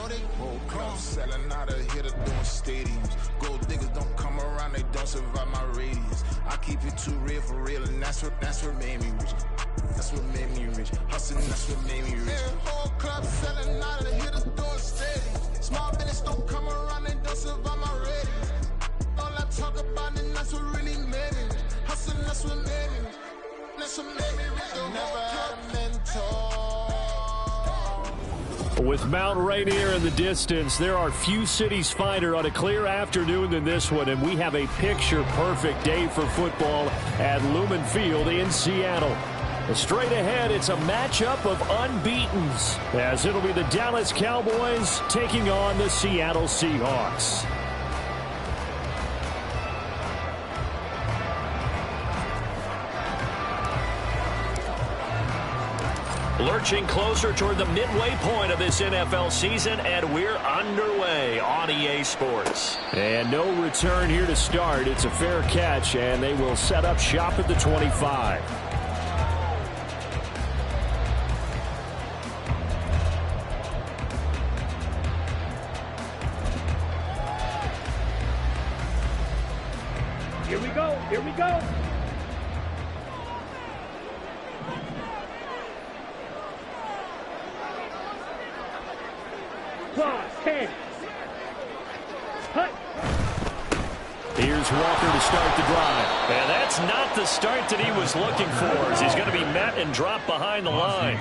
Whole club selling out of here to doing stadiums. Gold diggers don't come around, they don't survive my radius. I keep it too real for real, and that's what made me rich. That's what made me rich. Hustling, that's what made me rich. Whole club selling out of here to doing stadiums. Small business don't come around, they don't survive my radius. All I talk about it, that's what really made me rich. Hustling, that's what made me rich. That's what made me rich. Never had a mentor. With Mount Rainier in the distance, there are few cities finer on a clear afternoon than this one, and we have a picture-perfect day for football at Lumen Field in Seattle. Straight ahead, it's a matchup of unbeatens, as it'll be the Dallas Cowboys taking on the Seattle Seahawks. Lurching closer toward the midway point of this NFL season, and we're underway on EA Sports. And no return here to start. It's a fair catch, and they will set up shop at the 25. Here we go. Here we go. Here's Walker to start the drive. And that's not the start that he was looking for, as he's going to be met and dropped behind the line.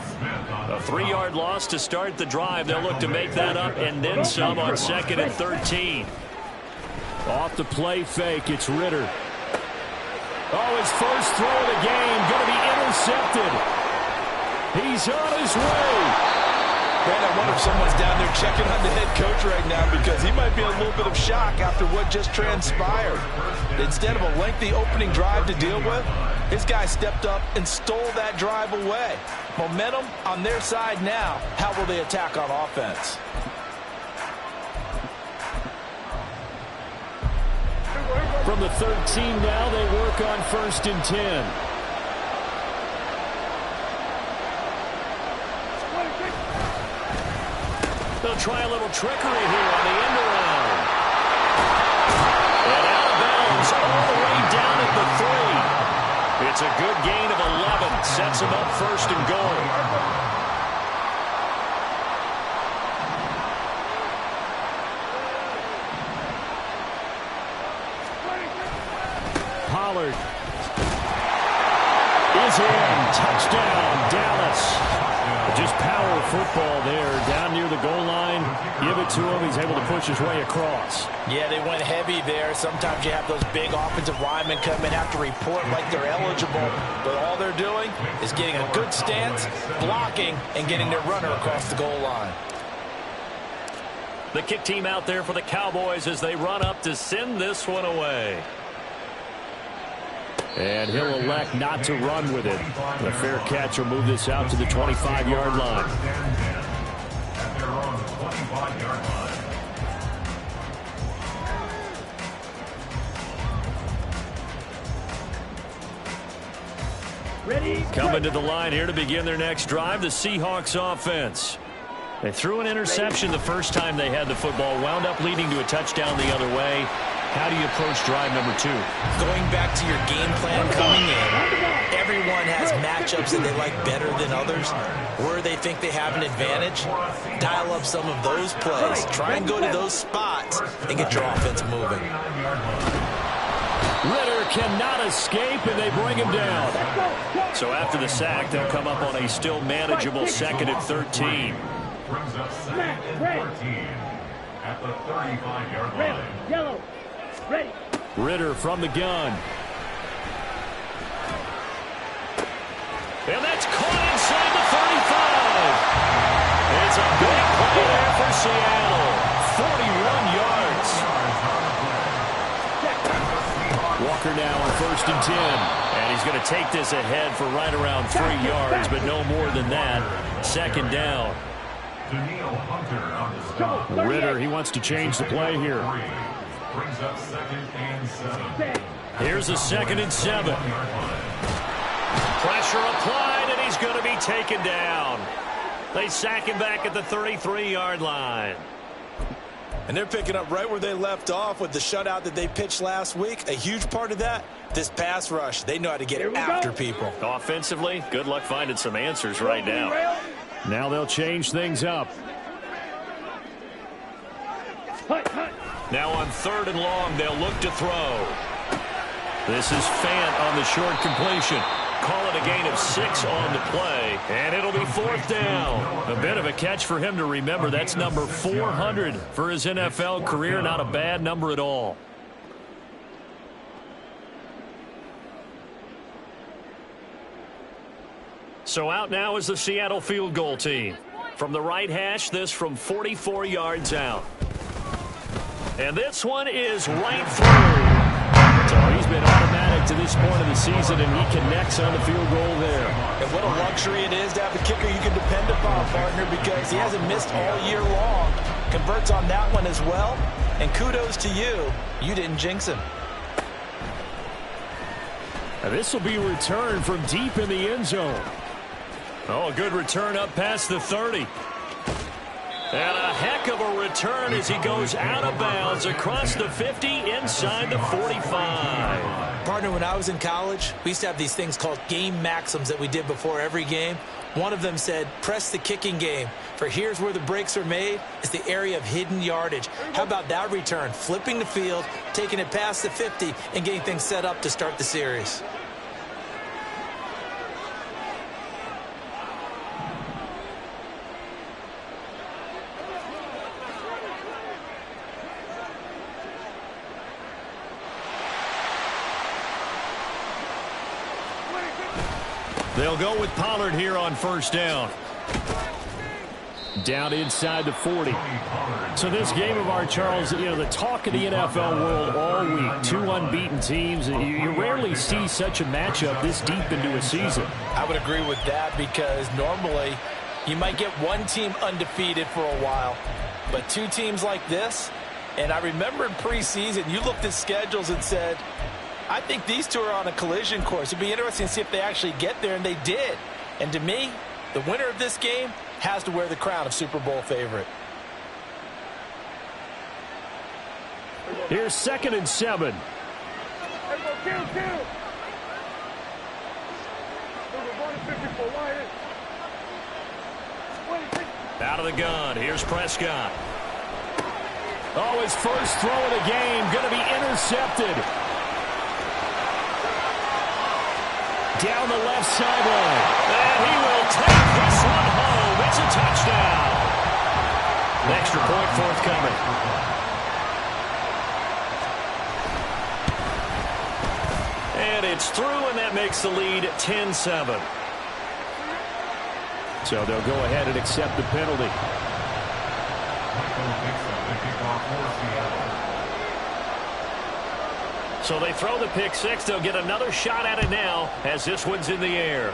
A 3-yard loss to start the drive. They'll look to make that up and then some on 2nd and 13. Off the play fake, it's Ritter. Oh, his first throw of the game, going to be intercepted. He's on his way. Man, I wonder if someone's down there checking on the head coach right now, because he might be in a little bit of shock after what just transpired. Instead of a lengthy opening drive to deal with, his guy stepped up and stole that drive away. Momentum on their side now. How will they attack on offense? From the 13 now, they work on 1st and 10. They'll try a little trickery here on the end around. And out of bounds all the way down at the 3. It's a good gain of 11. Sets them up 1st and goal. Pollard is in. Touchdown, Dallas. Just power football there, down near the goal line. Give it to him. He's able to push his way across. Yeah, they went heavy there. Sometimes you have those big offensive linemen come in, have to report like they're eligible. But all they're doing is getting a good stance, blocking, and getting their runner across the goal line. The kick team out there for the Cowboys as they run up to send this one away. And he'll elect not to run with it. A fair catch will move this out to the 25-yard line. Ready? Coming to the line here to begin their next drive, the Seahawks offense. They threw an interception the first time they had the football, wound up leading to a touchdown the other way. How do you approach drive number 2? Going back to your game plan coming in, everyone has matchups that they like better than others. Where they think they have an advantage, dial up some of those plays. Try and go to those spots and get your offense moving. Ritter cannot escape, and they bring him down. So after the sack, they'll come up on a still manageable 2nd and 13. Brings up 2nd and 13 at the 35-yard line. Yellow. Ready. Ritter from the gun. And that's caught inside the 35. It's a big play there for Seattle. 41 yards. Walker now on 1st and 10. And he's going to take this ahead for right around 3 yards, but no more than that. 2nd down. Ritter, he wants to change the play here. Brings up 2nd and 7. Here's a 2nd and 7. Pressure applied, and he's going to be taken down. They sack him back at the 33-yard line. And they're picking up right where they left off with the shutout that they pitched last week. A huge part of that, this pass rush. They know how to get after people. Offensively, good luck finding some answers right now. Now they'll change things up. Now on 3rd and long, they'll look to throw. This is Fant on the short completion. Call it a gain of 6 on the play, and it'll be 4th down. A bit of a catch for him to remember. That's number 400 for his NFL career. Not a bad number at all. So out now is the Seattle field goal team. From the right hash, this from 44 yards out. And this one is right through. So he's been automatic to this point of the season, and he connects on the field goal there. And what a luxury it is to have a kicker you can depend upon, partner, because he hasn't missed all year long. Converts on that one as well. And kudos to you. You didn't jinx him. This will be returned from deep in the end zone. Oh, a good return up past the 30. And a heck of a return as he goes out of bounds across the 50 inside the 45. Partner, when I was in college, we used to have these things called game maxims that we did before every game. One of them said, press the kicking game. For here's where the breaks are made. It's the area of hidden yardage. How about that return? Flipping the field, taking it past the 50, and getting things set up to start the series. They'll go with Pollard here on 1st down. Down inside the 40. So this game of our, Charles, you know, the talk of the NFL world all week. 2 unbeaten teams. You rarely see such a matchup this deep into a season. I would agree with that because normally you might get one team undefeated for a while. But 2 teams like this, and I remember in preseason you looked at schedules and said, I think these 2 are on a collision course. It'd be interesting to see if they actually get there, and they did. And to me, the winner of this game has to wear the crown of Super Bowl favorite. Here's 2nd and 7. Out of the gun, here's Prescott. Oh, his first throw of the game going to be intercepted. Down the left sideline. And he will take this one home. It's a touchdown. An extra point forthcoming. And it's through, and that makes the lead 10-7. So they'll go ahead and accept the penalty. So they throw the pick 6. They'll get another shot at it now as this one's in the air.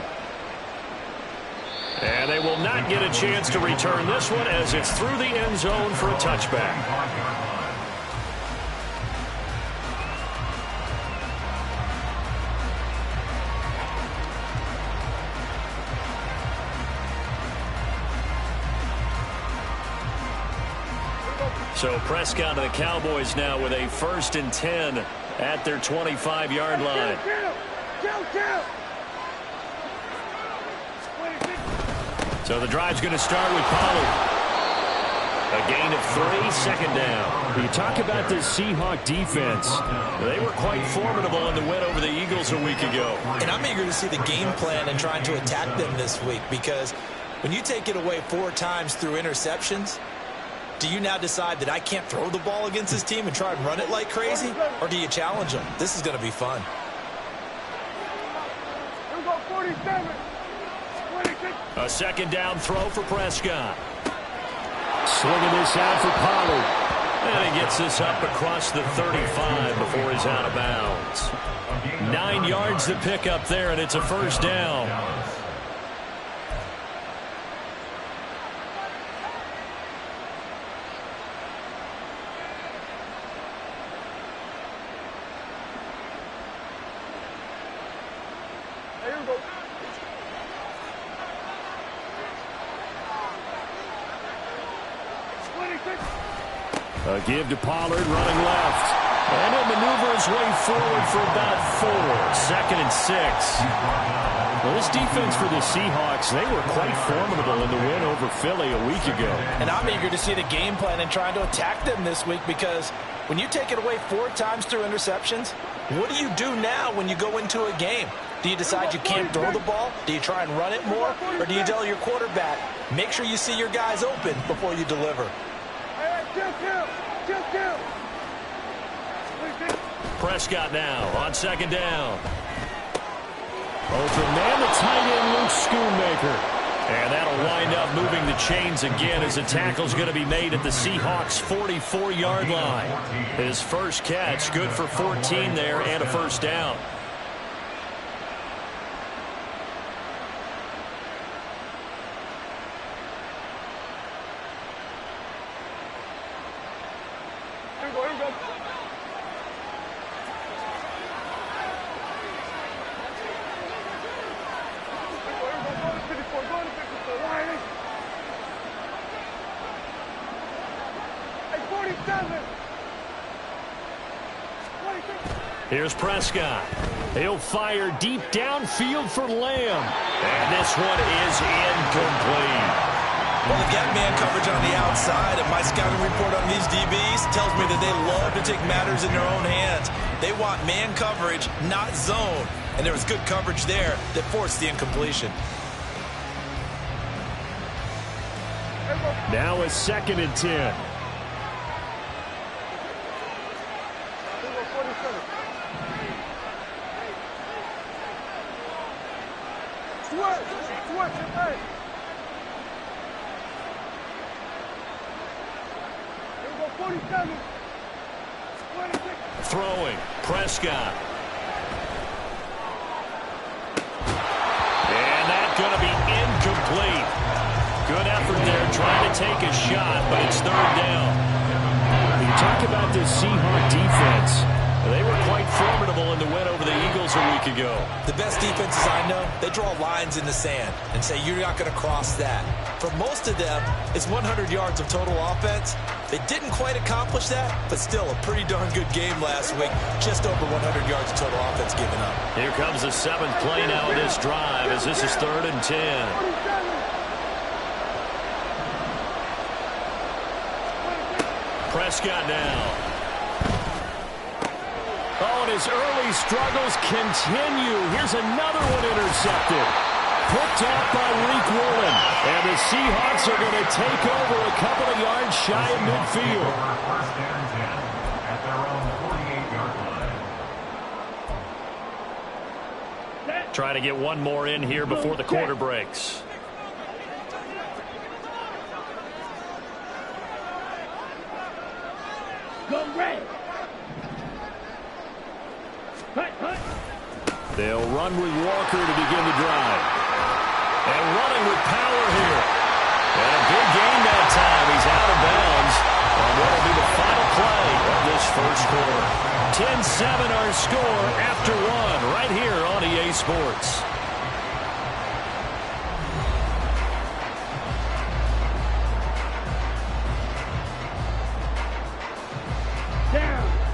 And they will not get a chance to return this one as it's through the end zone for a touchback. So Prescott and the Cowboys now with a 1st and 10 at their 25-yard line. So the drive's going to start with Pollard. A gain of 3, 2nd down. You talk about this Seahawk defense. They were quite formidable in the win over the Eagles a week ago. And I'm eager to see the game plan and trying to attack them this week because when you take it away 4 times through interceptions, do you now decide that I can't throw the ball against this team and try and run it like crazy? Or do you challenge them? This is going to be fun. A 2nd down throw for Prescott. Slinging this out for Pollard. And he gets this up across the 35 before he's out of bounds. 9 yards to pick up there, and it's a 1st down. A give to Pollard, running left. And he'll maneuver his way forward for about 4. 2nd and 6. Well, this defense for the Seahawks, they were quite formidable in the win over Philly a week ago. And I'm eager to see the game plan and trying to attack them this week, because when you take it away 4 times through interceptions, what do you do now when you go into a game? Do you decide you can't throw the ball? Do you try and run it more? Or do you tell your quarterback, make sure you see your guys open before you deliver? Prescott now on 2nd down. Open man, the tight end, Luke Schoonmaker. And that'll wind up moving the chains again as the tackle's going to be made at the Seahawks' 44-yard line. His first catch, good for 14 there and a first down. Here's Prescott. He'll fire deep downfield for Lamb. And this one is incomplete. Well, they've got man coverage on the outside, and my scouting report on these DBs tells me that they love to take matters in their own hands. They want man coverage, not zone. And there was good coverage there that forced the incompletion. Now a 2nd and 10. Throwing, Prescott. And that's going to be incomplete. Good effort there trying to take a shot, but it's 3rd down. When you talk about this Seahawk defense, they were quite formidable in the win over the Eagles a week ago. The best defenses I know, they draw lines in the sand and say you're not going to cross that. For most of them, it's 100 yards of total offense. They didn't quite accomplish that, but still a pretty darn good game last week. Just over 100 yards of total offense given up. Here comes the 7th play now of this drive as this is 3rd and 10. Prescott now. Oh, and his early struggles continue. Here's another one intercepted. Picked off by Reek Woolen. And the Seahawks are going to take over a couple of yards shy of midfield. 1st and 10 at their own 48-yard line. Try to get one more in here before the quarter breaks. Go red. They'll run with Walker to begin the drive. And running with power here. And a big gain that time. He's out of bounds on what will be the final play of this first quarter. 10-7 our score after 1 right here on EA Sports.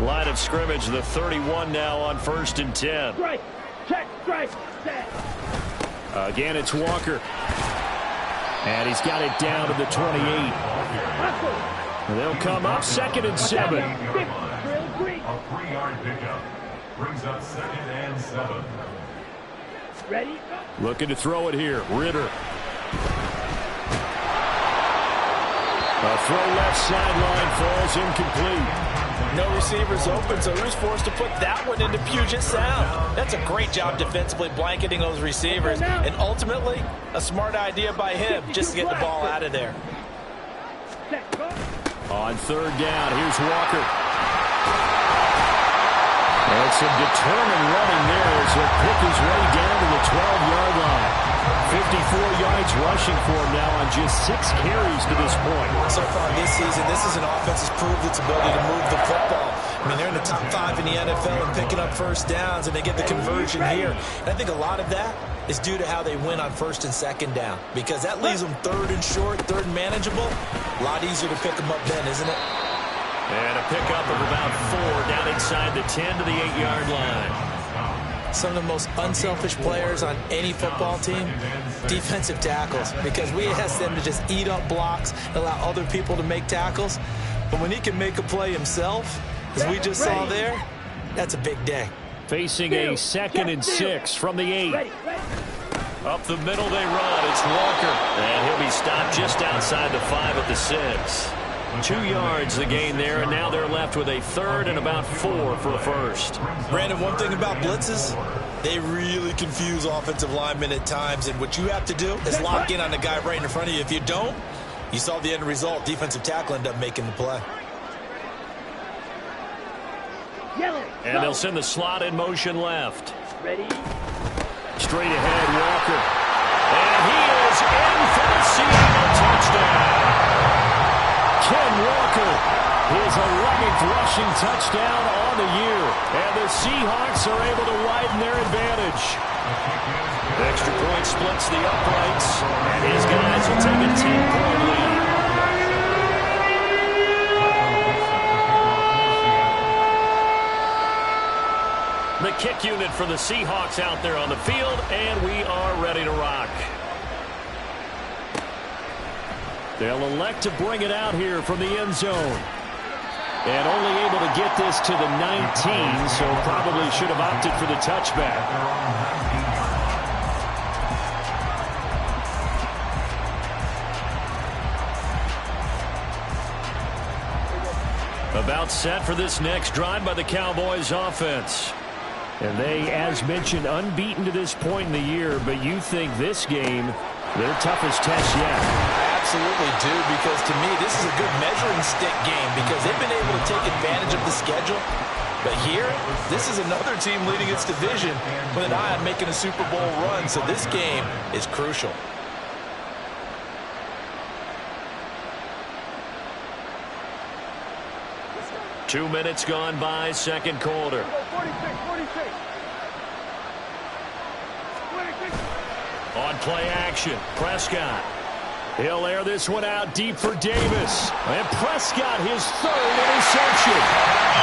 Line of scrimmage, the 31 now on 1st and 10. Strike, check, strike, set. Again, it's Walker. And he's got it down to the 28. They'll come up 2nd and 7. A 3-yard pickup brings up 2nd and 7. Ready? Looking to throw it here. Ritter. A throw left sideline falls incomplete. No receivers open, so he was forced to put that one into Puget Sound. That's a great job defensively blanketing those receivers. And ultimately, a smart idea by him just to get the ball out of there. On 3rd down, here's Walker. And some determined running there as he'll pick his way down to the 12-yard line. 54 yards rushing for him now on just 6 carries to this point. So far this season, this is an offense that's proved its ability to move the football. I mean, they're in the top 5 in the NFL and picking up first downs, and they get the conversion here. And I think a lot of that is due to how they win on first and second down, because that leaves them third and short, third and manageable. A lot easier to pick them up then, isn't it? And a pickup of about 4 down inside the 10 to the 8-yard line. Some of the most unselfish players on any football team, defensive tackles, because we ask them to just eat up blocks and allow other people to make tackles. But when he can make a play himself, as we just saw there, that's a big day. Facing a 2nd and 6 from the 8. Up the middle they run. It's Walker. And he'll be stopped just outside the 5 at the 6. 2 yards the gain there, and now they're left with a 3rd and about 4 for a first. Brandon, one thing about blitzes, they really confuse offensive linemen at times, and what you have to do is lock in on the guy right in front of you. If you don't, you saw the end result. Defensive tackle ended up making the play. And they'll send the slot in motion left. Ready? Straight ahead, Walker. And he is in for the Seattle touchdown. Ken Walker, his 11th rushing touchdown on the year. And the Seahawks are able to widen their advantage. Extra point splits the uprights, and his guys will take a 10-point lead. The kick unit for the Seahawks out there on the field, and we are ready to rock. They'll elect to bring it out here from the end zone. And only able to get this to the 19, so probably should have opted for the touchback. About set for this next drive by the Cowboys offense. And they, as mentioned, unbeaten to this point in the year, but you think this game, their toughest test yet. I absolutely do, because to me, this is a good measuring stick game because they've been able to take advantage of the schedule. But here, this is another team leading its division with an eye on making a Super Bowl run, so this game is crucial. Two minutes gone by, second quarter. 46. On play action, Prescott. He'll air this one out deep for Davis. And Prescott, his 3rd interception.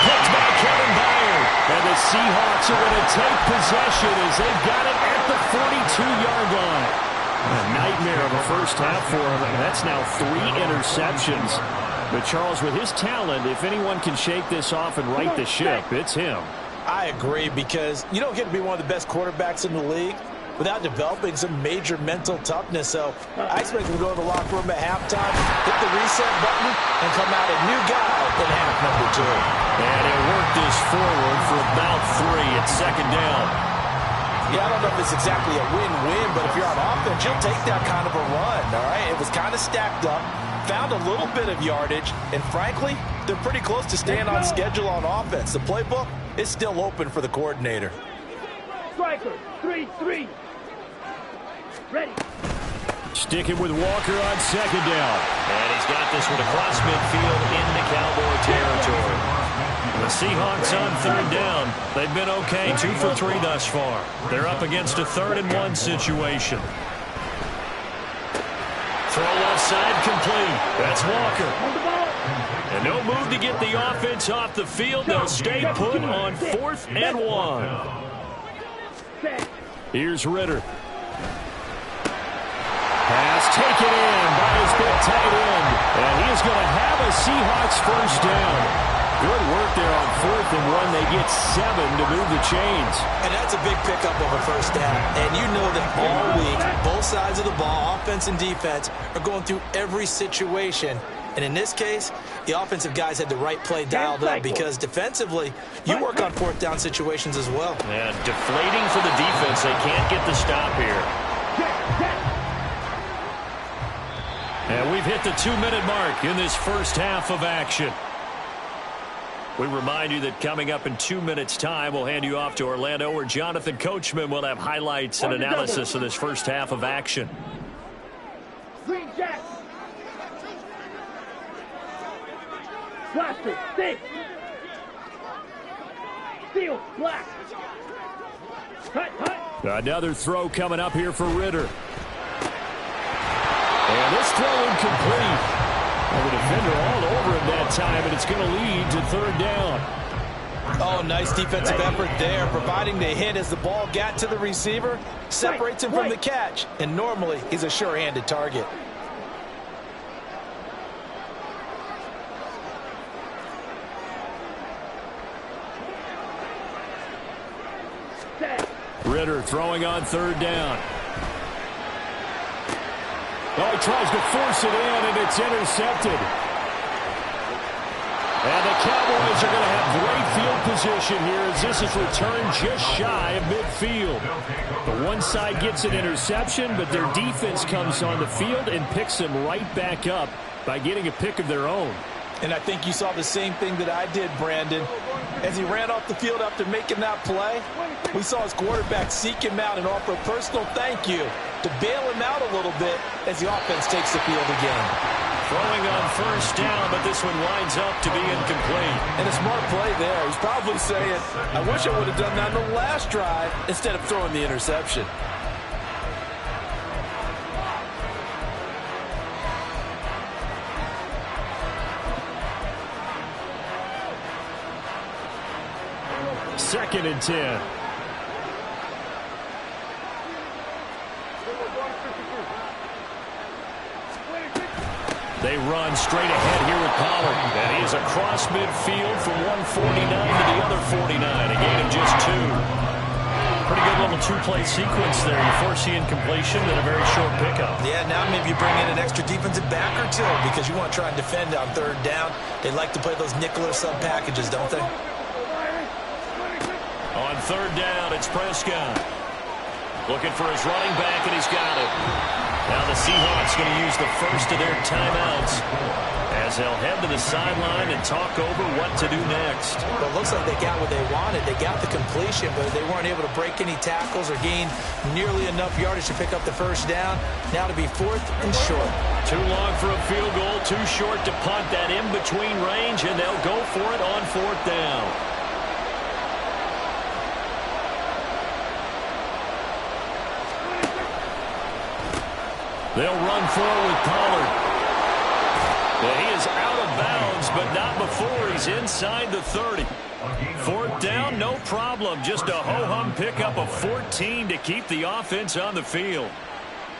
Picked by Kevin Byard. And the Seahawks are going to take possession as they've got it at the 42-yard line. A nightmare of a first half for him. And that's now 3 interceptions. But Charles, with his talent, if anyone can shake this off and right the ship, it's him. I agree, because you don't get to be one of the best quarterbacks in the league without developing some major mental toughness. So I expect him to go to the locker room at halftime, hit the reset button, and come out a new guy in half number 2. And he'll work this forward for about 3 at second down. Yeah, I don't know if it's exactly a win-win, but if you're on offense, you'll take that kind of a run, all right? It was kind of stacked up, found a little bit of yardage, and frankly, they're pretty close to staying on schedule on offense. The playbook is still open for the coordinator. Striker, 3-3. Ready. Sticking with Walker on second down. And he's got this one across midfield into Cowboy territory. The Seahawks on third down. They've been okay, 2 for 3 thus far. They're up against a 3rd and 1 situation. Throw left side complete. That's Walker. And no move to get the offense off the field. They'll stay put on 4th and 1. Here's Ritter. Pass taken in by his big tight end. And he is going to have a Seahawks first down. Good work there on 4th and 1. They get 7 to move the chains. And that's a big pickup of a first down. And you know that all week, both sides of the ball, offense and defense, are going through every situation. And in this case, the offensive guys had the right play dialed up, because defensively, you work on 4th down situations as well. And deflating for the defense. They can't get the stop here. And we've hit the 2-minute mark in this first half of action. We remind you that coming up in 2 minutes' time, we'll hand you off to Orlando, where Jonathan Coachman will have highlights and analysis of this first half of action. Green Jack. Blaster, 6. Steel, black. Cut, cut. Another throw coming up here for Ritter. And this throw incomplete. And the defender all over him that time, and it's going to lead to third down. Oh, nice defensive effort there, providing the hit as the ball got to the receiver, separates him from the catch, and normally he's a sure-handed target. Ritter throwing on third down. Oh, he tries to force it in, and it's intercepted. And the Cowboys are going to have great field position here as this is returned just shy of midfield. The one side gets an interception, but their defense comes on the field and picks them right back up by getting a pick of their own. And I think you saw the same thing that I did, Brandon. As he ran off the field after making that play, we saw his quarterback seek him out and offer a personal thank you to bail him out a little bit as the offense takes the field again. Throwing on first down, but this one winds up to be incomplete. And a smart play there. He's probably saying, I wish I would have done that in the last drive instead of throwing the interception. Second and 10. They run straight ahead here with Pollard. And he is across midfield from 149 to the other 49. A gain of just 2. Pretty good little two-play sequence there. You force the incompletion and a very short pickup. Yeah, now maybe you bring in an extra defensive back or two because you want to try and defend on third down. They like to play those nickel or sub packages, don't they? On third down, it's Prescott. Looking for his running back, and he's got it. Now the Seahawks going to use the first of their timeouts as they'll head to the sideline and talk over what to do next. Well, it looks like they got what they wanted. They got the completion, but they weren't able to break any tackles or gain nearly enough yardage to pick up the first down. Now to be fourth and short. Too long for a field goal, too short to punt. That in-between range, and they'll go for it on fourth down. They'll run forward with Pollard. He is out of bounds, but not before he's inside the 30. Fourth down, no problem. Just a ho-hum pickup of 14 to keep the offense on the field.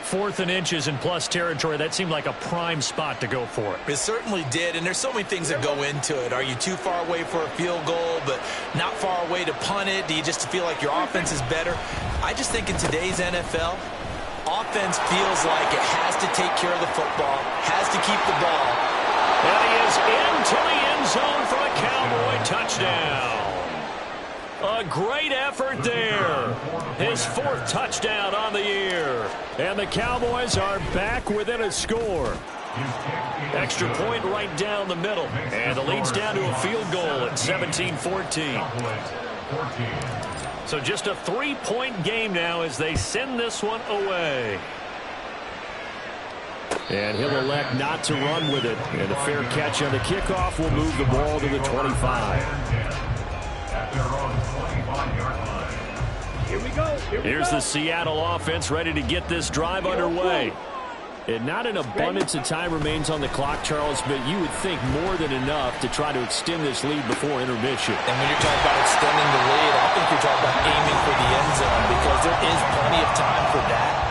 4th and inches in plus territory. That seemed like a prime spot to go for it. It certainly did, and there's so many things that go into it. Are you too far away for a field goal, but not far away to punt it? Do you just feel like your offense is better? I just think in today's NFL, offense feels like it has to take care of the football, has to keep the ball. And he is into the end zone for a Cowboy touchdown. A great effort there. His 4th touchdown on the year. And the Cowboys are back within a score. Extra point right down the middle. And the lead's down to a field goal at 17-14. So just a 3-point game now as they send this one away. And he'll elect not to run with it. And a fair catch on the kickoff will move the ball to the 25. Here we go. Here's the Seattle offense ready to get this drive underway. And not an abundance of time remains on the clock, Charles, but you would think more than enough to try to extend this lead before intermission. And when you're talking about extending the lead, I think you're talking about aiming for the end zone because there is plenty of time for that.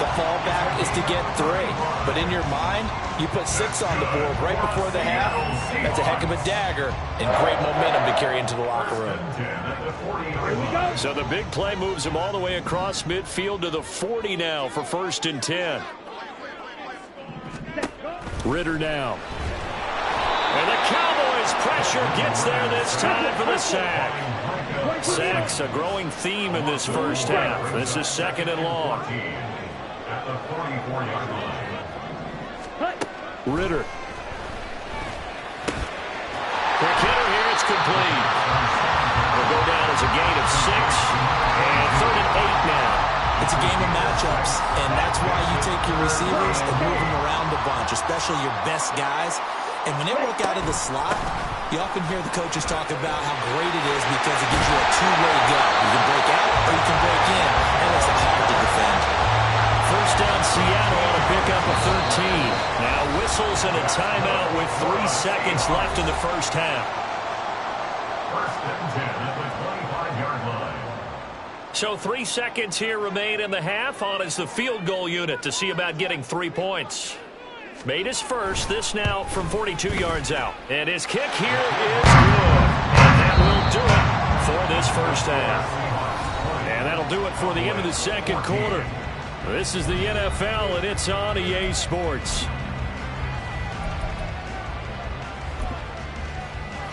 The fallback is to get 3. But in your mind, you put 6 on the board right before the half. That's a heck of a dagger and great momentum to carry into the locker room. So the big play moves him all the way across midfield to the 40 now for 1st and 10. Ritter now. And the Cowboys pressure gets there this time for the sack. Sacks a growing theme in this first half. This is 2nd and long. Ritter. Quick hitter here, it's complete. Will go down as a gain of 6. And 3rd and 8 now. It's a game of matchups, and that's why you take your receivers and move them around a bunch, especially your best guys. And when they work out of the slot, you often hear the coaches talk about how great it is because it gives you a two-way go. You can break out or you can break in, and it's hard to defend. First down, Seattle on a pickup of 13. Now whistles and a timeout with 3 seconds left in the first half. First and 10 at the 25-yard line. So 3 seconds here remain in the half. On is the field goal unit to see about getting 3 points. Made his first. This now from 42 yards out. And his kick here is good. And that will do it for this first half. And that'll do it for the end of the second quarter. This is the NFL, and it's on EA Sports.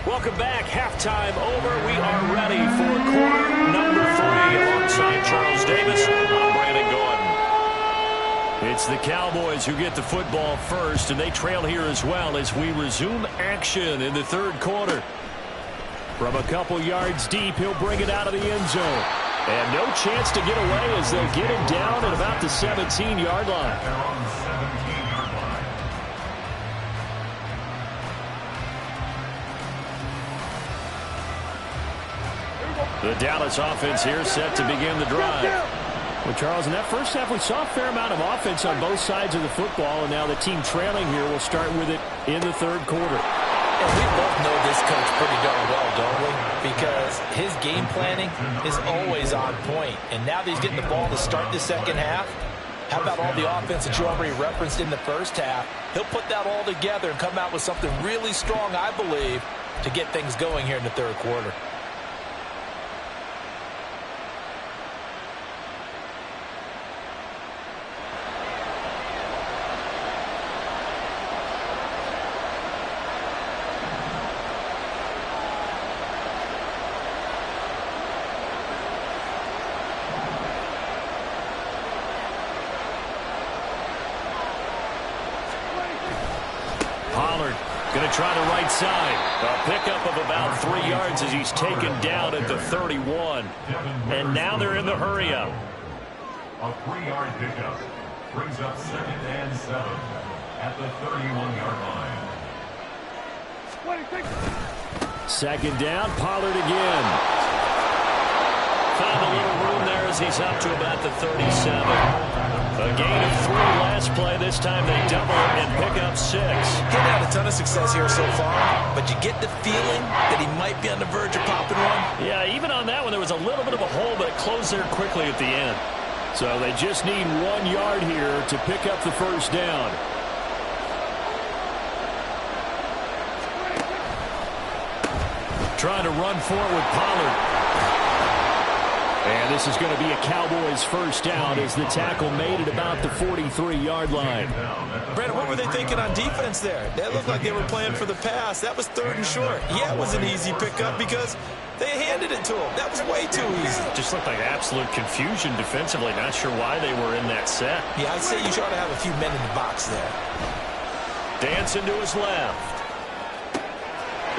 Welcome back. Halftime over. We are ready for quarter number 3 alongside Charles Davis. I'm Brandon Gordon. It's the Cowboys who get the football first, and they trail here as well as we resume action in the third quarter. From a couple yards deep, he'll bring it out of the end zone. And no chance to get away as they'll get him down at about the 17-yard line. They're on the 17-yard line. The Dallas offense here set to begin the drive. Well, Charles, in that first half, we saw a fair amount of offense on both sides of the football, and now the team trailing here will start with it in the third quarter. And we both know this coach pretty darn well, don't we? Because his game planning is always on point. And now that he's getting the ball to start the second half, how about all the offense that you already referenced in the first half? He'll put that all together and come out with something really strong, I believe, to get things going here in the third quarter. Going to try the right side. A pickup of about 3 yards as he's taken down at the 31. And now they're in the hurry-up. A 3-yard pickup brings up 2nd and 7 at the 31-yard line. Second down, Pollard again. Found a little room there as he's up to about the 37. A gain of 3 last play. This time they double it and pick up 6. He's had a ton of success here so far, but you get the feeling that he might be on the verge of popping one. Yeah, even on that one, there was a little bit of a hole, but it closed there quickly at the end. So they just need 1 yard here to pick up the first down. Trying to run for it with Pollard. And this is going to be a Cowboys first down as the tackle made at about the 43-yard line. Brandon, what were they thinking on defense there? That looked like they were playing for the pass. That was 3rd and short. Yeah, it was an easy pickup because they handed it to him. That was way too easy. Just looked like absolute confusion defensively. Not sure why they were in that set. Yeah, I'd say you should have a few men in the box there. Dancing to his left.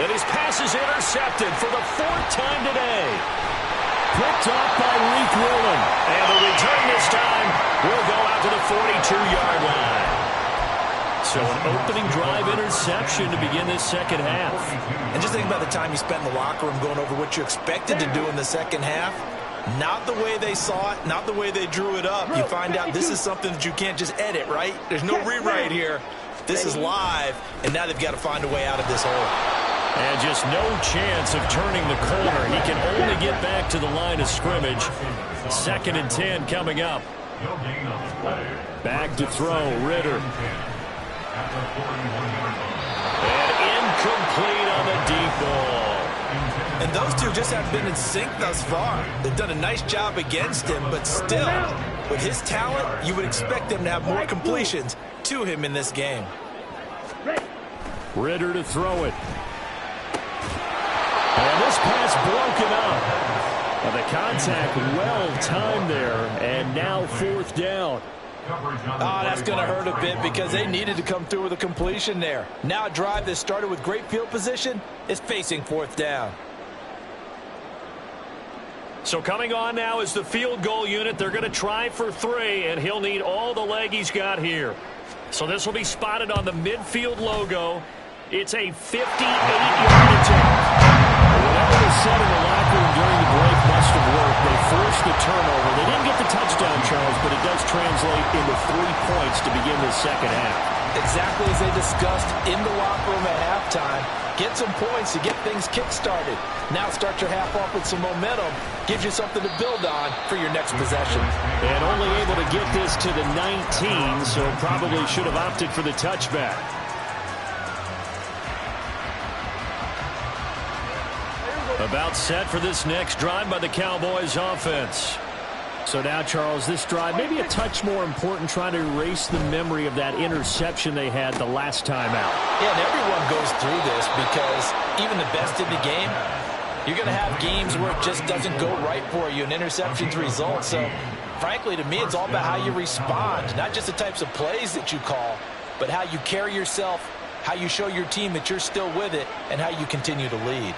And his pass is intercepted for the 4th time today. Picked off by Reek Woolen. And the return this time will go out to the 42-yard line. So an opening drive interception to begin this second half. And just think about the time you spent in the locker room going over what you expected to do in the second half. Not the way they saw it, not the way they drew it up. You find out this is something that you can't just edit, right? There's no rewrite here. This is live, and now they've got to find a way out of this hole. And just no chance of turning the corner. He can only get back to the line of scrimmage. 2nd and 10 coming up. Back to throw, Ritter. And incomplete on the deep ball. And those two just haven't been in sync thus far. They've done a nice job against him, but still, with his talent, you would expect them to have more completions to him in this game. Ritter to throw it. And this pass broken up. And the contact well-timed there, and now 4th down. Oh, that's going to hurt a bit because they needed to come through with a completion there. Now a drive that started with great field position is facing 4th down. So coming on now is the field goal unit. They're going to try for 3, and he'll need all the leg he's got here. So this will be spotted on the midfield logo. It's a 58-yard attempt. Whatever was said in the locker room during the break must have worked. They forced the turnover. They didn't get the touchdown, Charles, but it does translate into 3 points to begin the second half. Exactly as they discussed in the locker room at halftime. Get some points to get things kick-started. Now start your half off with some momentum. Gives you something to build on for your next possession. And only able to get this to the 19, so probably should have opted for the touchback. About set for this next drive by the Cowboys offense. So now, Charles, this drive maybe a touch more important, trying to erase the memory of that interception they had the last time out. Yeah, and everyone goes through this because even the best in the game, you're going to have games where it just doesn't go right for you, and interceptions result. So, frankly, to me, it's all about how you respond, not just the types of plays that you call, but how you carry yourself, how you show your team that you're still with it, and how you continue to lead.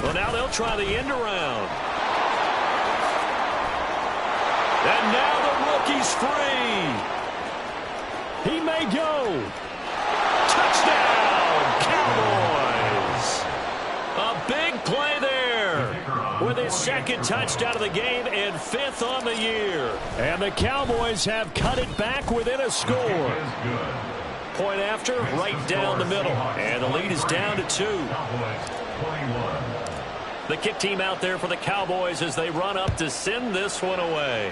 Well, now they'll try the end around. And now the rookie's free. He may go. Touchdown, Cowboys. A big play there with his second touchdown of the game and 5th on the year. And the Cowboys have cut it back within a score. Point after, right down the middle. And the lead is down to 2. The kick team out there for the Cowboys as they run up to send this one away.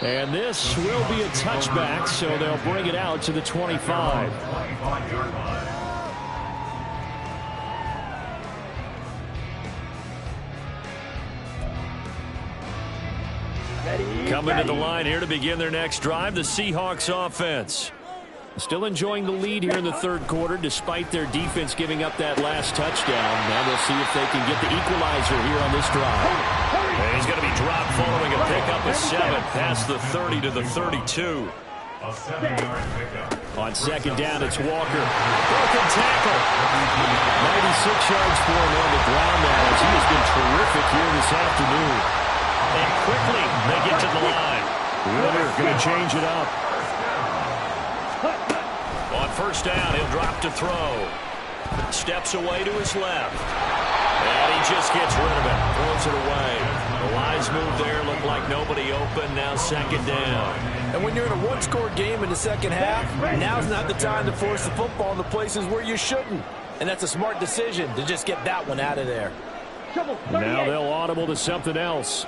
And this will be a touchback, so they'll bring it out to the 25. Coming to the line here to begin their next drive, the Seahawks offense. Still enjoying the lead here in the third quarter despite their defense giving up that last touchdown. Now they'll see if they can get the equalizer here on this drive. And he's going to be dropped following a pickup of 7 past the 30 to the 32. A 7-yard pickup. On second down, it's Walker. Broken tackle. 96 yards for him on the ground now as he has been terrific here this afternoon. And quickly they get to the line. Ritter going to change it up. On first down, he'll drop to throw. Steps away to his left. And he just gets rid of it. Throws it away. The lines move there. Look like nobody open. Now second down. And when you're in a one-score game in the second half, now's not the time to force the football in the places where you shouldn't. And that's a smart decision to just get that one out of there. Now they'll audible to something else.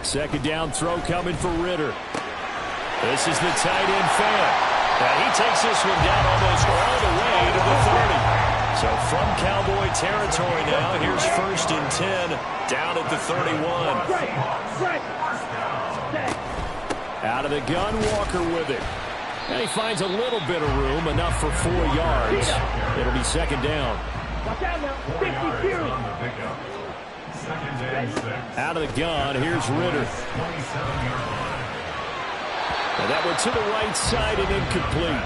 Second down throw coming for Ritter. This is the tight end fan. And he takes this one down almost all the way to the 30. So from Cowboy territory now, here's 1st and 10 down at the 31. Out of the gun, Walker with it. And he finds a little bit of room, enough for 4 yards. It'll be second down. Out of the gun, here's Ritter. And that one to the right side and incomplete.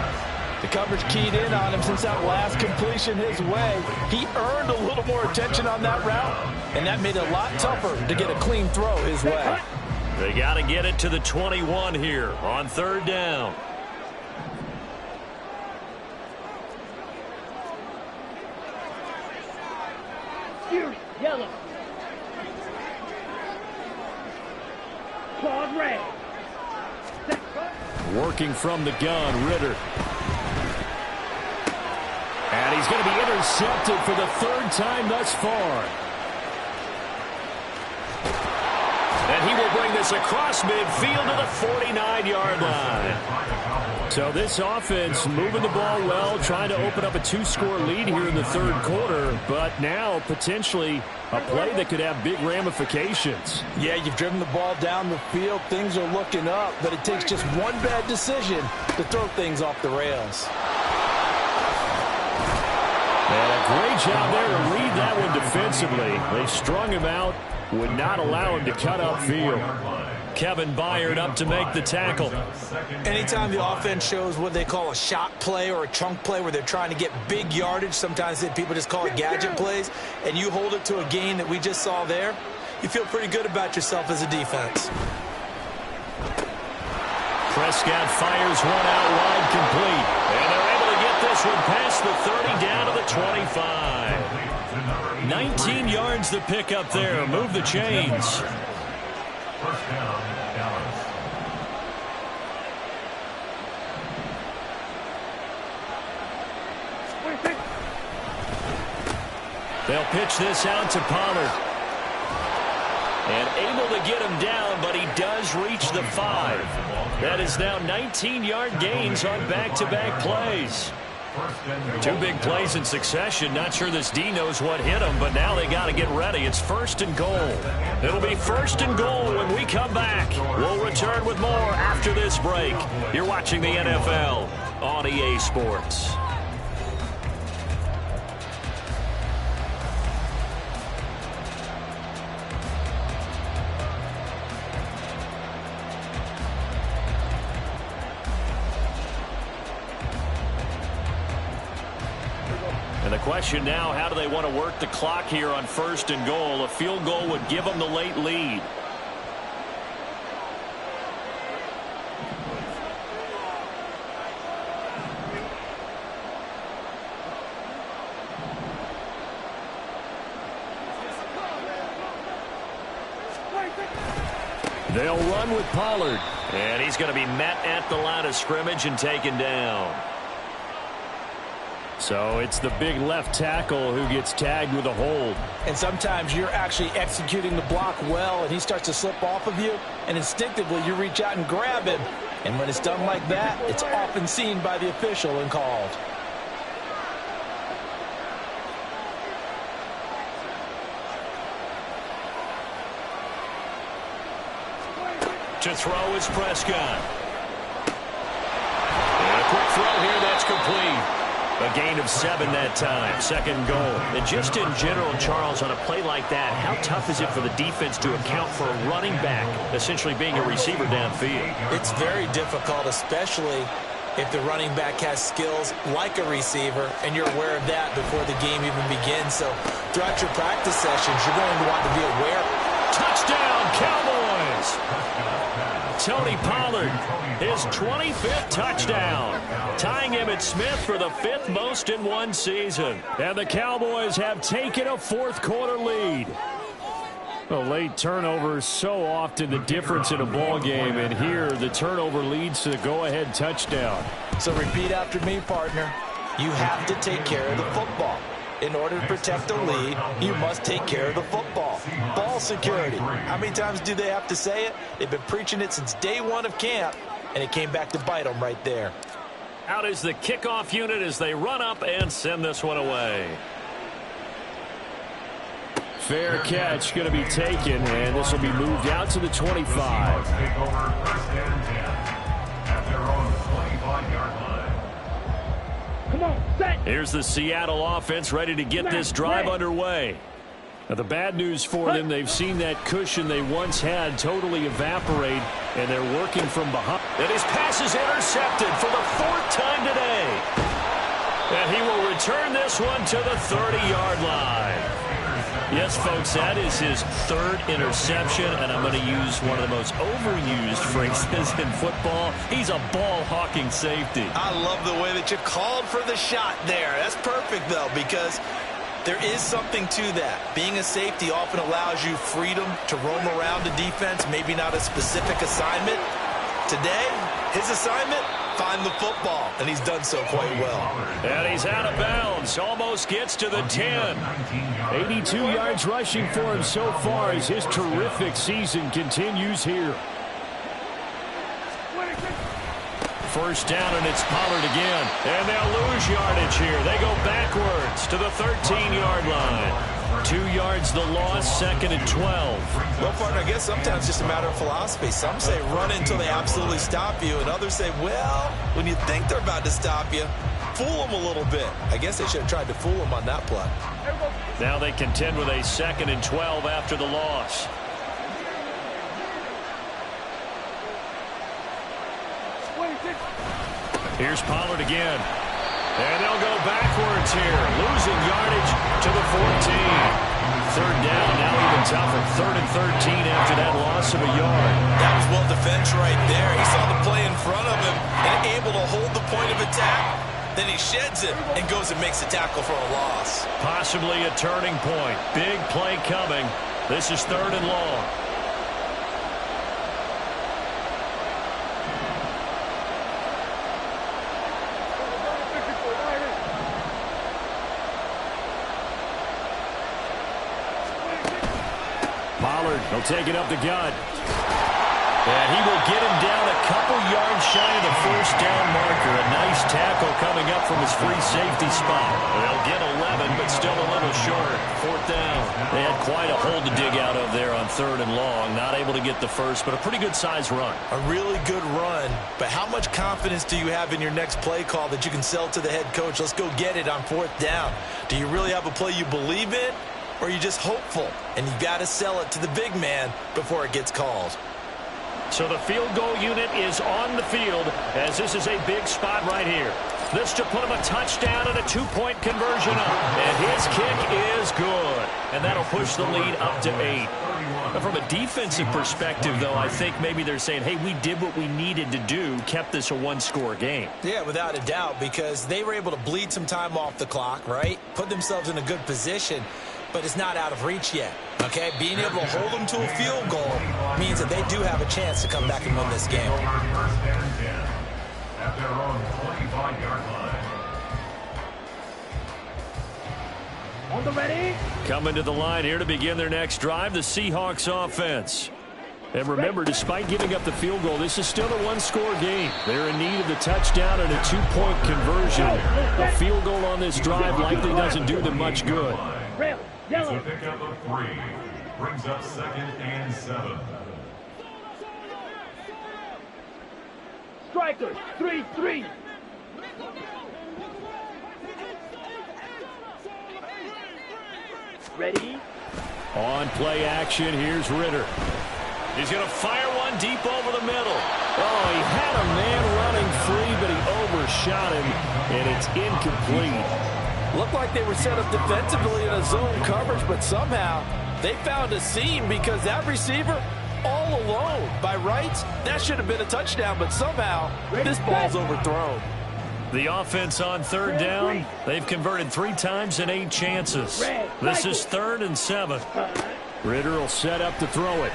The coverage keyed in on him since that last completion his way. He earned a little more attention on that route, and that made it a lot tougher to get a clean throw his way. They got to get it to the 21 here on third down. Yellow. Claude red. Working from the gun, Ritter. And he's going to be intercepted for the 3rd time thus far. And he will bring this across midfield to the 49-yard line. So this offense moving the ball well, trying to open up a 2-score lead here in the third quarter, but now potentially a play that could have big ramifications. Yeah, you've driven the ball down the field. Things are looking up, but it takes just one bad decision to throw things off the rails. And a great job there to read that one defensively. They strung him out, would not allow him to cut upfield. Kevin Byard up to make the tackle. Anytime the offense shows what they call a shot play or a chunk play where they're trying to get big yardage, sometimes people just call it gadget plays, and you hold it to a gain that we just saw there, you feel pretty good about yourself as a defense. Prescott fires one out wide, complete. And they're able to get this one past the 30 down to the 25. 19 yards to pick up there. Move the chains. First down, Dallas. They'll pitch this out to Pollard. And able to get him down, but he does reach the 5. That is now 19-yard gains on back-to-back plays. 2 big plays in succession. Not sure this D knows what hit him, but now they got to get ready. It's 1st and goal. It'll be 1st and goal when we come back. We'll return with more after this break. You're watching the NFL on EA Sports. The question now, how do they want to work the clock here on 1st and goal? A field goal would give them the late lead. They'll run with Pollard. And he's going to be met at the line of scrimmage and taken down. So it's the big left tackle who gets tagged with a hold. And sometimes you're actually executing the block well, and he starts to slip off of you, and instinctively you reach out and grab him. And when it's done like that, it's often seen by the official and called. To throw is Prescott. And a quick throw here, that's complete. A gain of 7 that time. 2nd goal. And just in general, Charles, on a play like that, how tough is it for the defense to account for a running back essentially being a receiver downfield? It's very difficult, especially if the running back has skills like a receiver, and you're aware of that before the game even begins. So throughout your practice sessions, you're going to want to be aware. Touchdown, Cowboys! Tony Pollard, his 25th touchdown, tying Emmitt Smith for the 5th most in one season. And the Cowboys have taken a 4th quarter lead. A late turnover is so often the difference in a ball game, and here the turnover leads to the go-ahead touchdown. So repeat after me, partner. You have to take care of the football. In order to protect the lead, you must take care of the football. Ball security. How many times do they have to say it? They've been preaching it since day 1 of camp, and it came back to bite them right there. Out is the kickoff unit as they run up and send this one away. Fair catch going to be taken, and this will be moved out to the 25. Take over 1st and 10 at their own 25-yard line. Come on, set. Here's the Seattle offense ready to get this drive underway. Now, the bad news for them, they've seen that cushion they once had totally evaporate, and they're working from behind. And his pass is intercepted for the 4th time today. And he will return this one to the 30-yard line. Yes, folks, that is his 3rd interception, and I'm going to use one of the most overused phrases in football. He's a ball-hawking safety. I love the way that you called for the shot there. That's perfect, though, because there is something to that. Being a safety often allows you freedom to roam around the defense, maybe not a specific assignment. Today, his assignment, find the football, and he's done so quite well. And he's out of bounds, almost gets to the 10. 82 yards rushing for him so far as his terrific season continues here. 1st down, and it's Pollard again. And they'll lose yardage here. They go backwards to the 13-yard line. 2 yards the loss, 2nd and 12. Well, partner, I guess sometimes it's just a matter of philosophy. Some say run until they absolutely stop you, and others say, well, when you think they're about to stop you, fool them a little bit. I guess they should have tried to fool them on that play. Now they contend with a 2nd and 12 after the loss. Here's Pollard again. And they'll go backwards here, losing yardage to the 14. Third down, now even tougher. 3rd and 13 after that loss of a yard. That was well defense right there. He saw the play in front of him and able to hold the point of attack. Then he sheds it and goes and makes a tackle for a loss. Possibly a turning point. Big play coming. This is 3rd and long. Pollard will take it up the gut. And he will get him down a couple yards shy of the first down marker. A nice tackle coming up from his free safety spot. They'll get 11, but still a little short. 4th down. They had quite a hole to dig out of there on 3rd and long. Not able to get the first, but a pretty good size run. A really good run, but how much confidence do you have in your next play call that you can sell to the head coach? Let's go get it on 4th down. Do you really have a play you believe in, or are you just hopeful? And you got to sell it to the big man before it gets called. So the field goal unit is on the field as this is a big spot right here. This to put him a touchdown and a 2-point conversion up. And his kick is good. And that'll push the lead up to 8. But from a defensive perspective, though, I think maybe they're saying, hey, we did what we needed to do, kept this a 1-score game. Yeah, without a doubt, because they were able to bleed some time off the clock, right? Put themselves in a good position. But it's not out of reach yet, okay? Being able to hold them to a field goal means that they do have a chance to come back and win this game. At their own 25-yard line. On the ready. Coming to the line here to begin their next drive, the Seahawks offense. And remember, despite giving up the field goal, this is still a 1-score game. They're in need of the touchdown and a 2-point conversion. A field goal on this drive likely doesn't do them much good. It's a pickup of 3. Brings up 2nd and 7. Strikers, 3-3. Ready? On play action, here's Ritter. He's going to fire one deep over the middle. Oh, he had a man running free, but he overshot him, and it's incomplete. Looked like they were set up defensively in a zone coverage, but somehow they found a seam because that receiver all alone. By rights, that should have been a touchdown, but somehow this ball's overthrown. The offense on 3rd down, they've converted 3 times in 8 chances. This is 3rd and 7. Ritter will set up to throw it.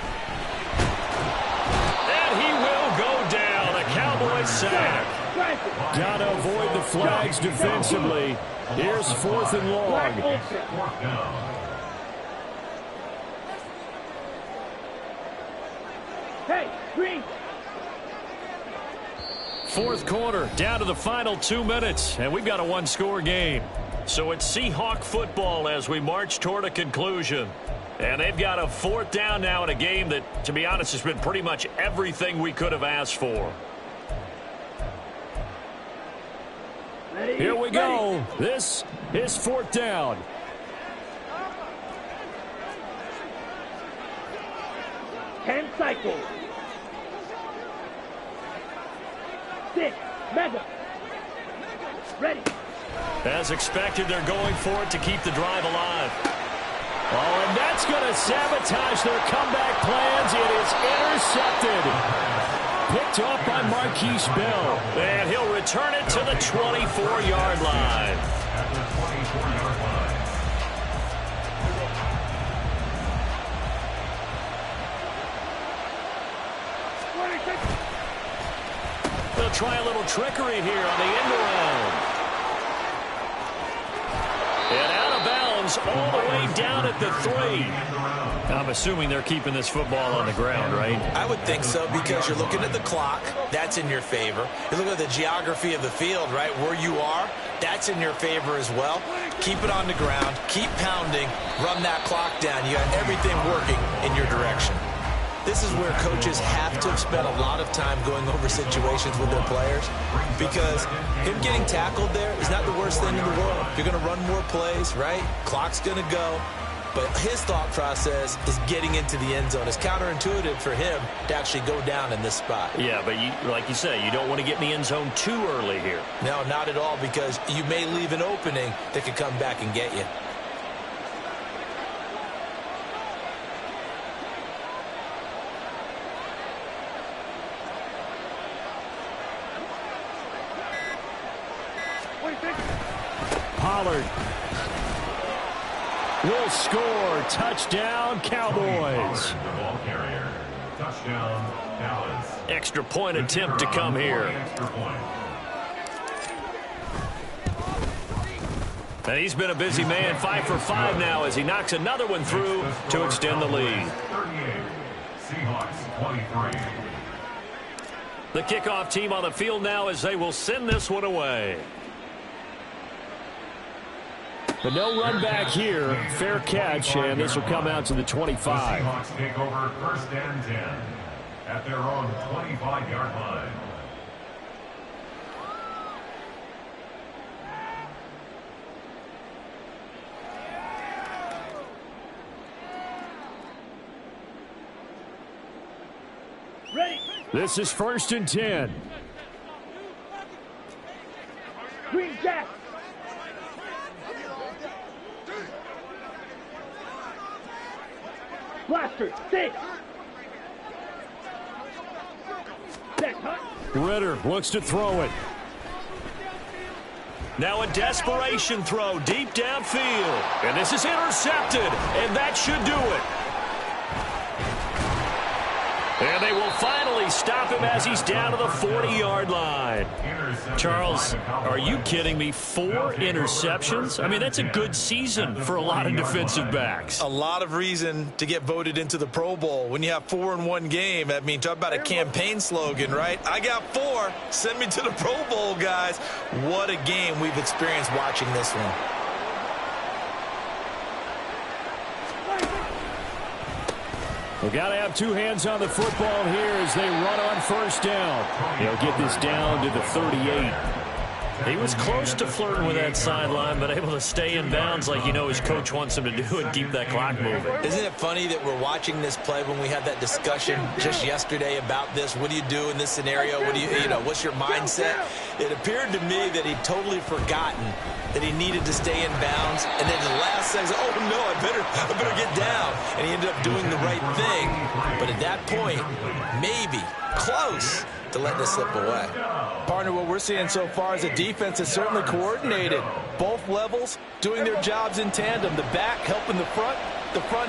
And he will go down. A Cowboy sack. Got to avoid the flags defensively. Here's 4th and long. Hey, green. 4th quarter, down to the final 2 minutes, and we've got a 1-score game. So it's Seahawk football as we march toward a conclusion. And they've got a 4th down now in a game that, to be honest, has been pretty much everything we could have asked for. Here we go. This is 4th down. Ten cycles. 6, Madden. Ready. As expected, they're going for it to keep the drive alive. Oh, and that's going to sabotage their comeback plans. It is intercepted. Picked off by Marquise Bell. And he'll return it to the 24-yard line. At the 24-yard line. They'll try a little trickery here on the end around. And out of bounds all the way down at the 3. I'm assuming they're keeping this football on the ground, right? I would think so, because you're looking at the clock. That's in your favor. You're looking at the geography of the field, right? Where you are, that's in your favor as well. Keep it on the ground. Keep pounding. Run that clock down. You got everything working in your direction. This is where coaches have to have spent a lot of time going over situations with their players, because him getting tackled there is not the worst thing in the world. You're going to run more plays, right? Clock's going to go. But his thought process is getting into the end zone. It's counterintuitive for him to actually go down in this spot. Yeah, but like you say, you don't want to get in the end zone too early here. No, not at all, because you may leave an opening that could come back and get you. Pollard will score. Touchdown, Cowboys. Ball carrier. Touchdown, Dallas. Extra point attempt to come here. And he's been a busy man, 5 for 5 now as he knocks another one through to extend the lead. 38. Seahawks 23. The kickoff team on the field now as they will send this one away. But no run back here. Fair catch, and this will come out to the 25. The Seahawks take over 1st and 10 at their own 25-yard line. Ready. This is 1st and 10. Green Jack. Blaster, 6. Jack Hunt. Ritter looks to throw it. Now a desperation throw deep downfield. And this is intercepted, and that should do it. And they will finally stop him as he's down to the 40-yard line. Charles, are you kidding me? 4 interceptions? I mean, that's a good season for a lot of defensive backs. A lot of reason to get voted into the Pro Bowl. When you have 4 in one game, I mean, talk about a campaign slogan, right? I got 4. Send me to the Pro Bowl, guys. What a game we've experienced watching this one. We've got to have 2 hands on the football here as they run on 1st down. They'll get this down to the 38. He was close to flirting with that sideline, but able to stay in bounds like you know his coach wants him to do and keep that clock moving. Isn't it funny that we're watching this play when we had that discussion just yesterday about this? What do you do in this scenario? What do you know, what's your mindset? It appeared to me that he'd totally forgotten that he needed to stay in bounds, and then the last second, oh no, I better get down. And he ended up doing the right thing. But at that point, maybe close to letting this slip away. Partner, what we're seeing so far is a defense is certainly coordinated. Both levels doing their jobs in tandem. The back helping the front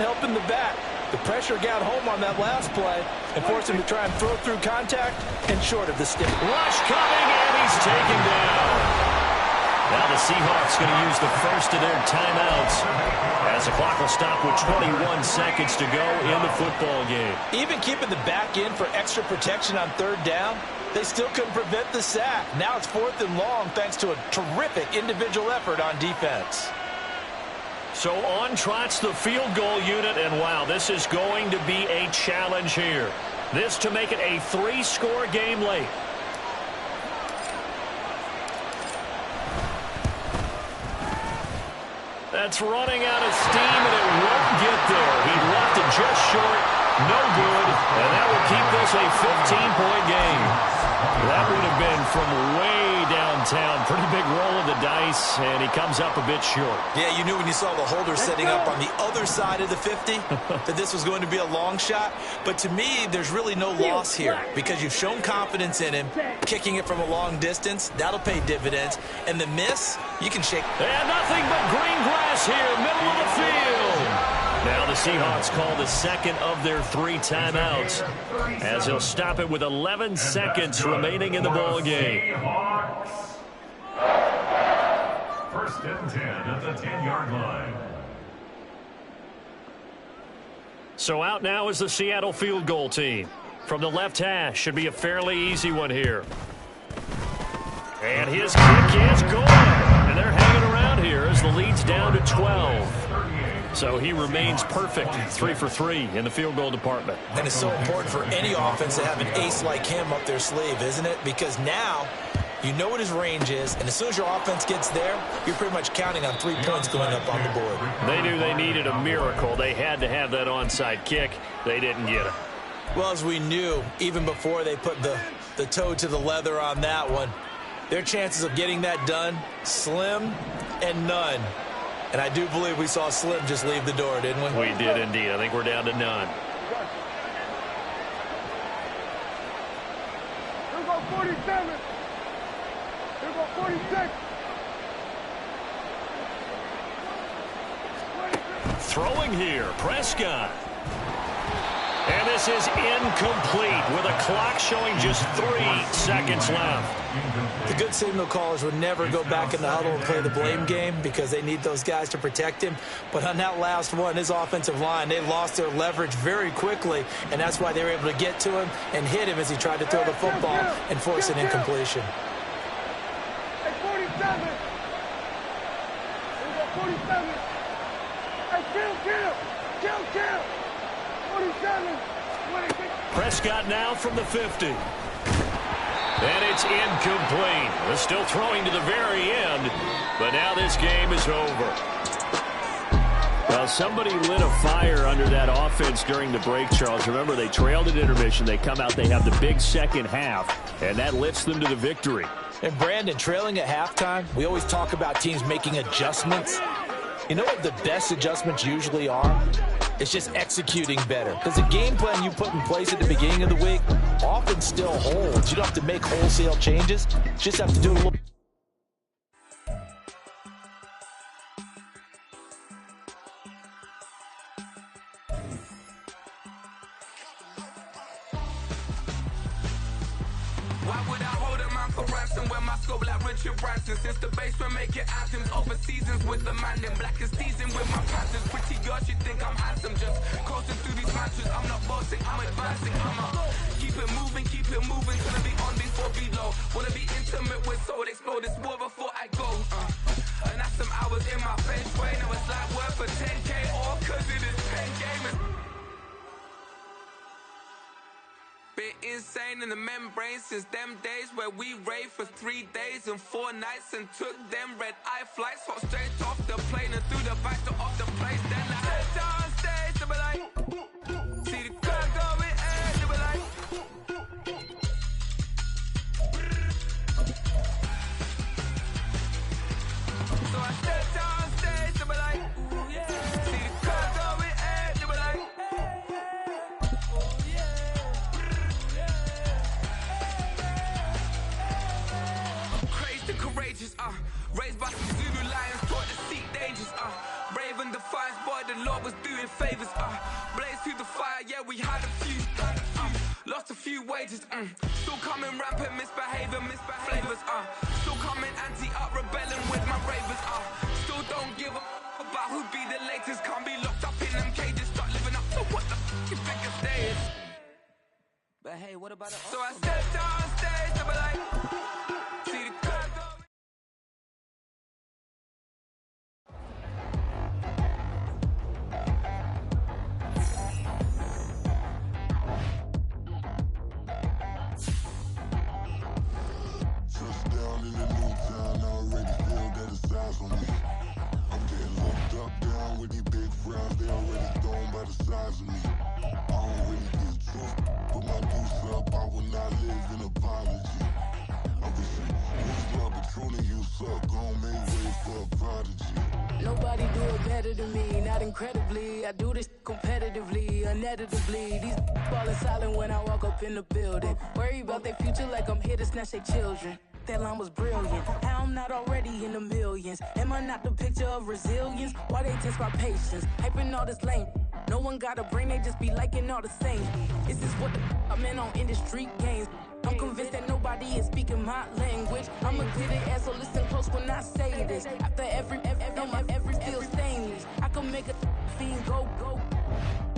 helping the back. The pressure got home on that last play and forced him to try and throw through contact and short of the stick. Rush coming, and he's taken down. Now the Seahawks going to use the first of their timeouts as the clock will stop with 21 seconds to go in the football game. Even keeping the back in for extra protection on 3rd down, they still couldn't prevent the sack. Now it's 4th and long thanks to a terrific individual effort on defense. So on trots the field goal unit, and wow, this is going to be a challenge here. This to make it a 3-score game late. That's running out of steam, and it won't get there. He left it just short. No good. And that will keep this a 15-point game. That would have been from way downtown. Pretty big roll of the dice, and he comes up a bit short. Yeah, you knew when you saw the holder setting up on the other side of the 50 that this was going to be a long shot. But to me, there's really no loss here because you've shown confidence in him. Kicking it from a long distance, that'll pay dividends. And the miss, you can shake. And nothing but green grass here, middle of the field. Now the Seahawks call the second of their 3 timeouts as he'll stop it with 11 seconds remaining in the ball game. 1st and 10 at the 10-yard line. So out now is the Seattle field goal team. From the left hash, should be a fairly easy one here. And his kick is good. And they're hanging around here as the lead's down to 12. So he remains perfect, 3 for 3 in the field goal department. And it's so important for any offense to have an ace like him up their sleeve, isn't it? Because now You know what his range is, and as soon as your offense gets there, you're pretty much counting on 3 points going up on the board. They knew they needed a miracle. They had to have that onside kick. They didn't get it. Well, as we knew, even before they put the toe to the leather on that one, their chances of getting that done, slim and none. And I do believe we saw Slim just leave the door, didn't we? We did indeed. I think we're down to none. Here go 47. Here go 46. Throwing here, Prescott. And this is incomplete with a clock showing just 3 seconds left. The good signal callers would never go back in the huddle and play the blame game because they need those guys to protect him. But on that last one, his offensive line, they lost their leverage very quickly, and that's why they were able to get to him and hit him as he tried to throw the football and force an incompletion. Hey, 47. Here go 47. Hey, kill. 47. 26. Prescott now from the 50. And it's incomplete. They're still throwing to the very end, but now this game is over. Well, somebody lit a fire under that offense during the break, Charles. Remember, they trailed at intermission. They come out, they have the big second half, and that lifts them to the victory. And Brandon, trailing at halftime, we always talk about teams making adjustments. You know what the best adjustments usually are? It's just executing better. Because the game plan you put in place at the beginning of the week often still holds. You don't have to make wholesale changes. You just have to do a little. Why would I hold him out for ransom when my scope like Richard Branson? Since the basement making anthems over seasons with the man in black is seasoned with my passions. Pretty girls, you think I'm handsome, just coasting through these matches. I'm not bossing, I'm advancing. Keep it moving, gonna be on before below. Wanna be intimate with soul, explore this war before I go. And that's some hours in my face way. Now it's like worth for 10K, all cause it is pen gaming. Been insane in the membrane since them days where we raved for 3 days and 4 nights and took them red-eye flights, hot straight off the plane and through the back door of the place. Then I head down stage, they be like, see the crowd going air, they be like, so I step down stage, they be like, ooh yeah, see the crowd going air, they be like, courageous, raised by some Zulu lions, taught to seek dangers, brave and defiant, boy, the Lord was doing favors, blaze through the fire, yeah, we had a few, lost a few wages, still coming rampant, misbehaving, flavors, still coming anti-up, rebelling with my ravers, still don't give a about who be the latest, can't be locked up in them cages, start living up to what the you think of day is. But hey, what about it? So I stepped on stage, they be like, see the crowd go. Touchdown in the new town, I already feel that it's eyes on me. I'm getting looked up, down with these big frowns, they already thrown by the size of me. I don't really get truth, put my goose up, I will not live in apology. I'm wishing, love Patron you suck, gon' make way for a prodigy. Nobody do it better than me, not incredibly. I do this competitively, uneditably. These falling silent when I walk up in the building. Worry about their future like I'm here to snatch their children. That line was brilliant. How I'm not already in the millions? Am I not the picture of resilience? Why they test my patience? Hyping all this lame. No one got a brain, they just be liking all the same. Is this what the I'm in on industry games? I'm convinced that nobody is speaking my language. I'm a good ass, so listen close when I say this. After every feel stainless. I can make a fiend go.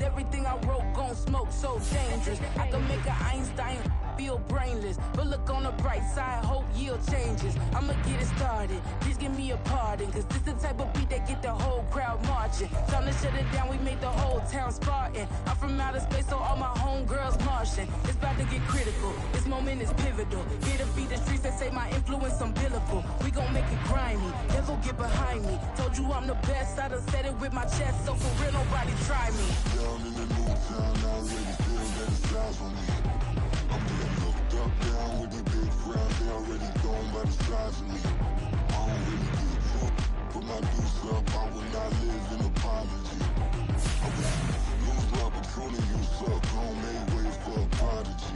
Everything I wrote gon' smoke, so dangerous. I can make an Einstein feel brainless. But look on the bright side, hope yield changes. I'ma get it started, please give me a pardon. Cause this the type of beat that get the whole crowd marching. Martian. Trying to shut it down, we made the whole town Spartan. I'm from outer space, so all my homegirls Martian. It's about to get critical, this moment is pivotal. Here to feed the streets that say my influence unbillable. We gon' make it grimy, devil get behind me. Told you I'm the best, I done said it with my chest. So for real, nobody try me. Down in the new town, I already feel that it's eyes on me. I'm getting looked up, down with the big frown. They already gone by the size of me. I don't really give a fuck. Put my deuce up, I will not live in apology. I wish you lose the opportunity, you suck. Homemade ways for a prodigy.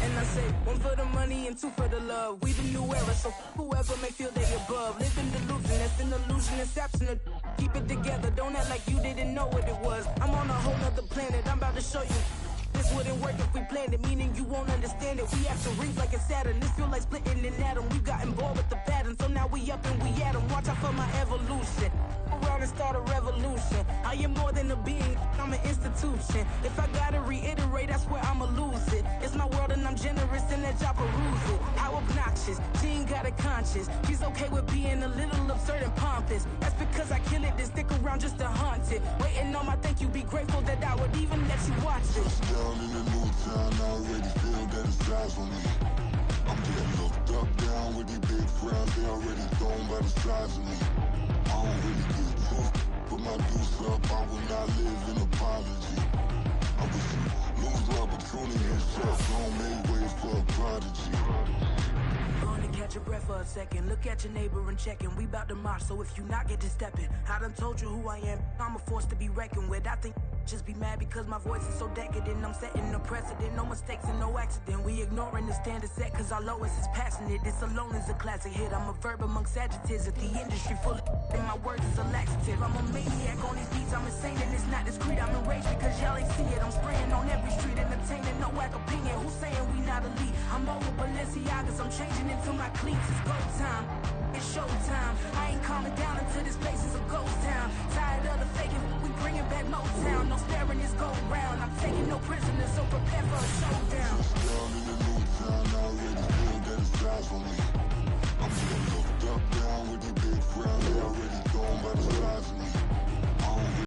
And I say, one for the money and two for the love. We the new era, so whoever may feel they above. Live in delusion, that's an illusion, it's absent. Keep it together, don't act like you didn't know what it was. I'm on a whole nother planet, I'm about to show you. This wouldn't work if we planned it, meaning you won't understand it. We have to rings like a Saturn, this feel like splitting an atom. We've gotten bored with the pattern, so now we up and we at 'em. Watch out for my evolution. Around and start a revolution. I am more than a being, I'm an institution. If I gotta reiterate, that's where I'ma lose it. It's my world and I'm generous and that y'all peruse it. How obnoxious, she ain't got a conscience. She's okay with being a little absurd and pompous. That's because I kill it, then stick around just to haunt it. Waiting on my thank you, be grateful that I would even let you watch it. Down in the new town, I already feel that it's eyes on me. I'm getting looked up, down with the big frowns. They already gone by the size of me. I don't really give a fuck. Put my deuce up, I will not live in apology. I wish you lose the opportunity, you suck. Homemade ways for a prodigy. Gonna catch your breath for a second. Look at your neighbor and checking. We bout to march, so if you not get to stepping. I done told you who I am. I'm a force to be reckoned with. I think just be mad because my voice is so decadent. I'm setting a precedent, no mistakes and no accident. We ignoring the standard set cause our lowest is passionate. This alone is a classic hit. I'm a verb amongst adjectives. If the industry full of and my words is a laxative. I'm a maniac on these beats, I'm insane and it's not discreet. I'm enraged because y'all ain't see it. I'm spraying on every street, entertaining, no whack opinion. Who's saying we not elite? I'm over Balenciagas, I'm changing into my cleats. It's go time, it's show time. I ain't calming down until this place is a ghost town. Tired of the faking, we bringing back Motown. No sparing this go round. I'm taking no